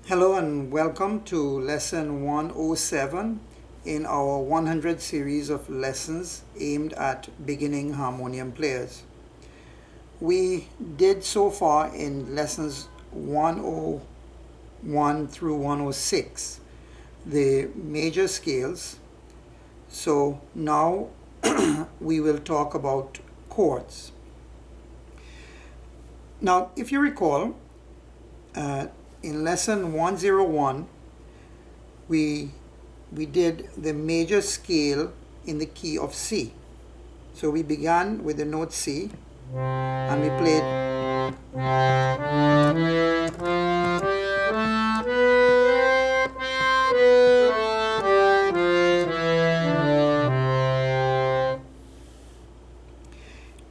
Hello and welcome to lesson 107 in our 100 series of lessons aimed at beginning harmonium players. We did so far in lessons 101 through 106 the major scales. So now we will talk about chords. Now, if you recall, in lesson 101, we did the major scale in the key of C. So we began with the note C and we played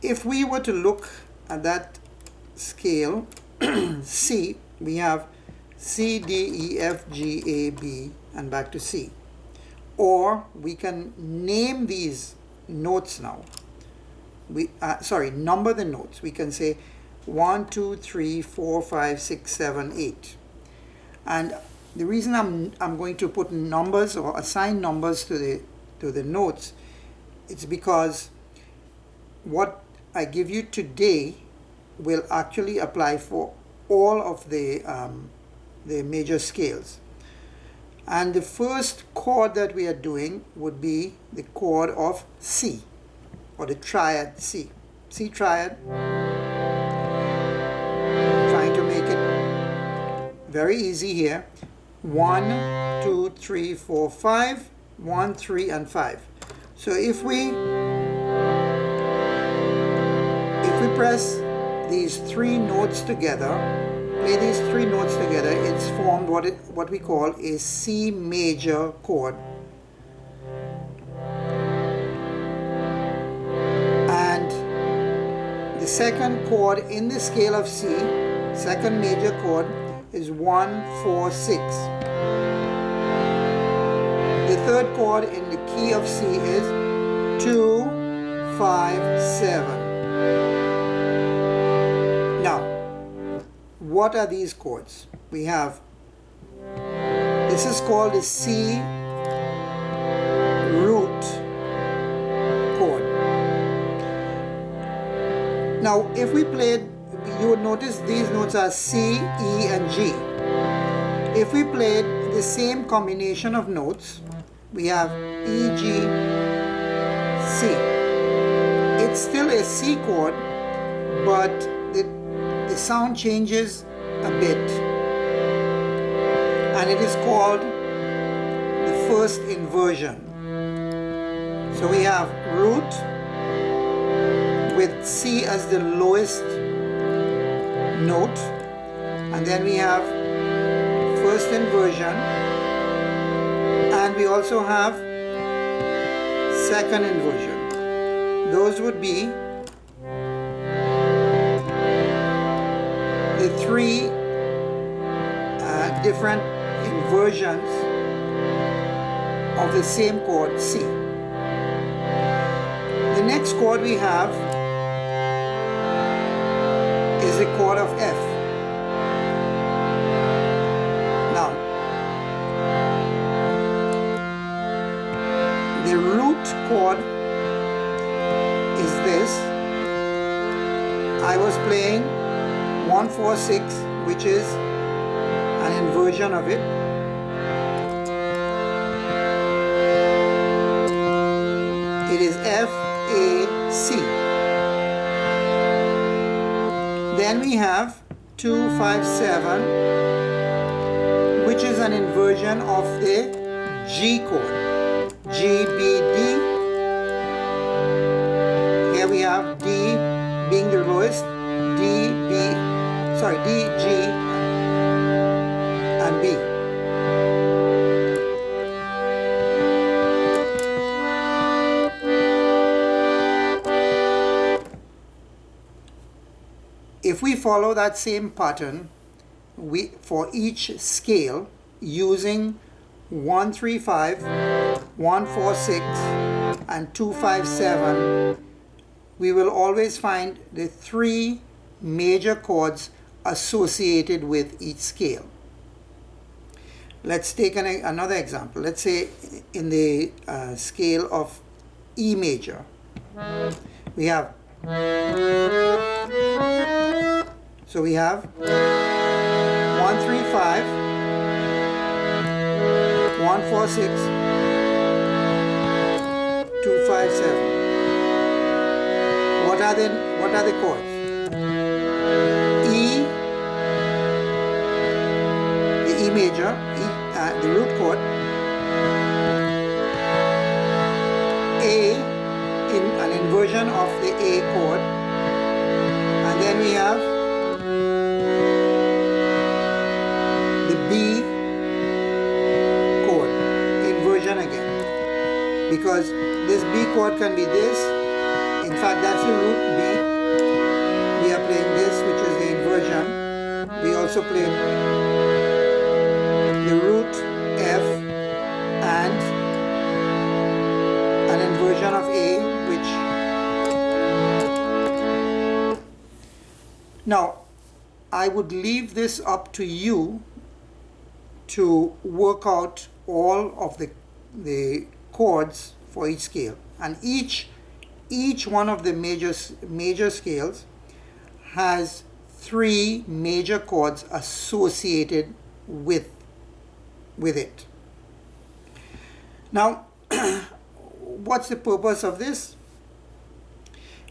if we were to look at that scale C, we have C, D, E, F, G, A, B, and back to C. Or we can name these notes now. Number the notes. We can say 1, 2, 3, 4, 5, 6, 7, 8. And the reason I'm going to put numbers or assign numbers to the notes, it's because what I give you today will actually apply for all of the major scales. And the first chord that we are doing would be the chord of C, or the triad C. C triad. Trying to make it very easy here. 1, 2, 3, 4, 5, 1, 3, and 5. So if we press these three notes together, play these three notes together, it's formed what we call a C major chord. And the second chord in the scale of C, second major chord, is 1, 4, 6. The third chord in the key of C is 2, 5, 7. Now, what are these chords? We have, this is called the C root chord. Now, if we played, you would notice these notes are C, E, and G. If we played the same combination of notes, we have E, G, C. It's still a C chord, but the sound changes a bit, and it is called the first inversion. So we have root with C as the lowest note, and then we have first inversion, and we also have second inversion. Those would be the three different inversions of the same chord C. The next chord we have is the chord of F. Now, the root chord is this. I was playing 1, 4, 6, which is an inversion of it. It is F, A, C. Then we have 2, 5, 7, which is an inversion of the G chord. G, B, D. Here we have D being the lowest, D, G, and B. If we follow that same pattern, for each scale, using 1, 3, 5, 1, 4, 6, and 2, 5, 7, we will always find the three major chords associated with each scale. Let's take another example. Let's say in the scale of E major, we have, so we have 135, 146, 257. What are the chords? E, the E major, the root chord, A, in an inversion of the A chord, and then we have the B chord, inversion again, because this B chord can be this. In fact, that's the root B. We are playing this, which is the inversion. We also play the root F and an inversion of A, which... Now, I would leave this up to you to work out all of the chords for each scale. And each one of the major scales has 3 major chords associated with it. Now, what's the purpose of this?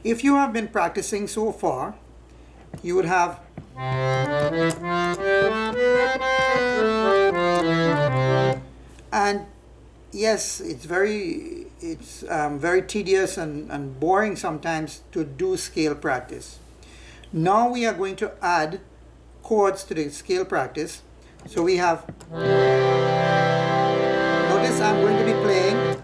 If you have been practicing so far, you would have and yes, it's very tedious and boring sometimes to do scale practice. Now we are going to add chords to the scale practice. So we have, notice I'm going to be playing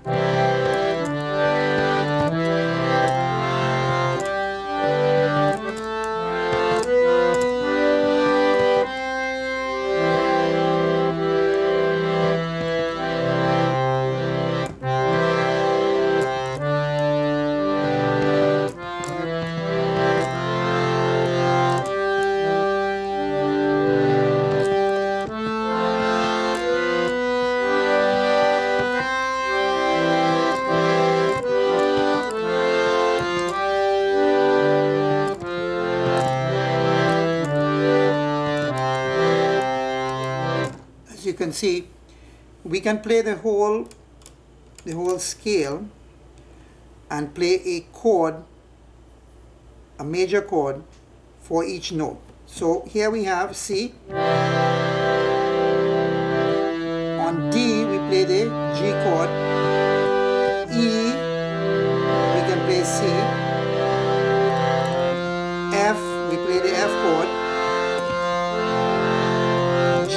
you can see, we can play the whole scale and play a chord, a major chord for each note. So here we have C. On D we play the G chord. E, we can play C. F, we play the F chord. G,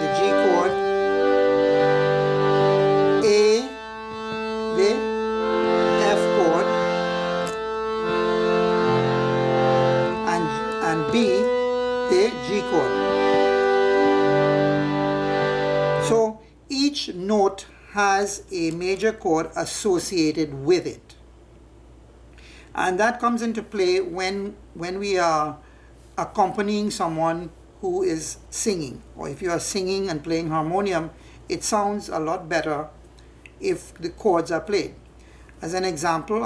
the G chord. A, the F chord. And B, the G chord. So each note has a major chord associated with it. And that comes into play when we are accompanying someone who is singing, or if you are singing and playing harmonium, it sounds a lot better if the chords are played. As an example,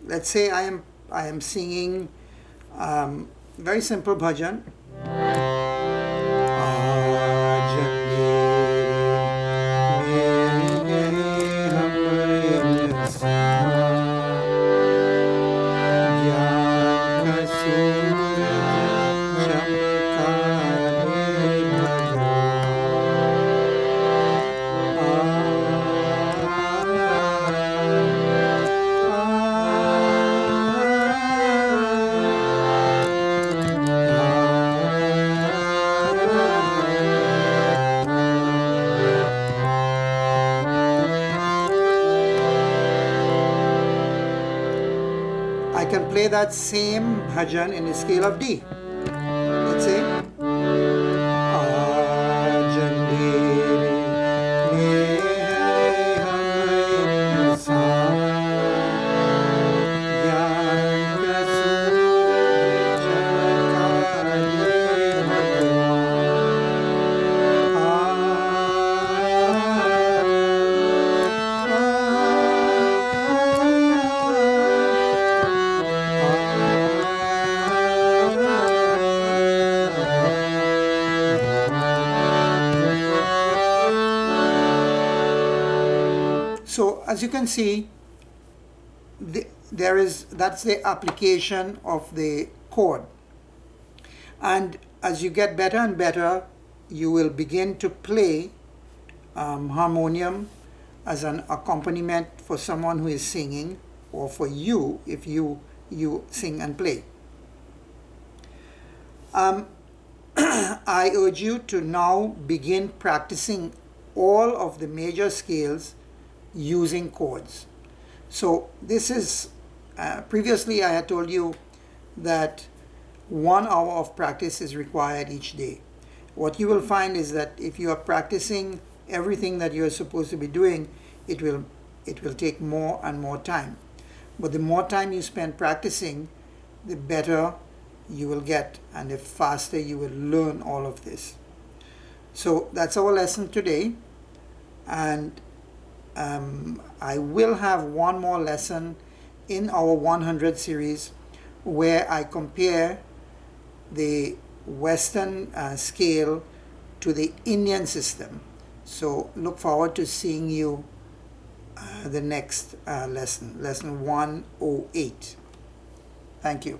let's say I am singing very simple bhajan. I can play that same bhajan in the scale of D. Let's say as you can see, that's the application of the chord. And as you get better and better, you will begin to play harmonium as an accompaniment for someone who is singing, or for you if you sing and play. I urge you to now begin practicing all of the major scales using chords. So this is, previously I had told you that 1 hour of practice is required each day. What you will find is that if you are practicing everything that you are supposed to be doing, it will take more and more time. But the more time you spend practicing, the better you will get, and the faster you will learn all of this. So that's our lesson today, and I will have one more lesson in our 100 series where I compare the Western scale to the Indian system. So look forward to seeing you the next lesson 108. Thank you.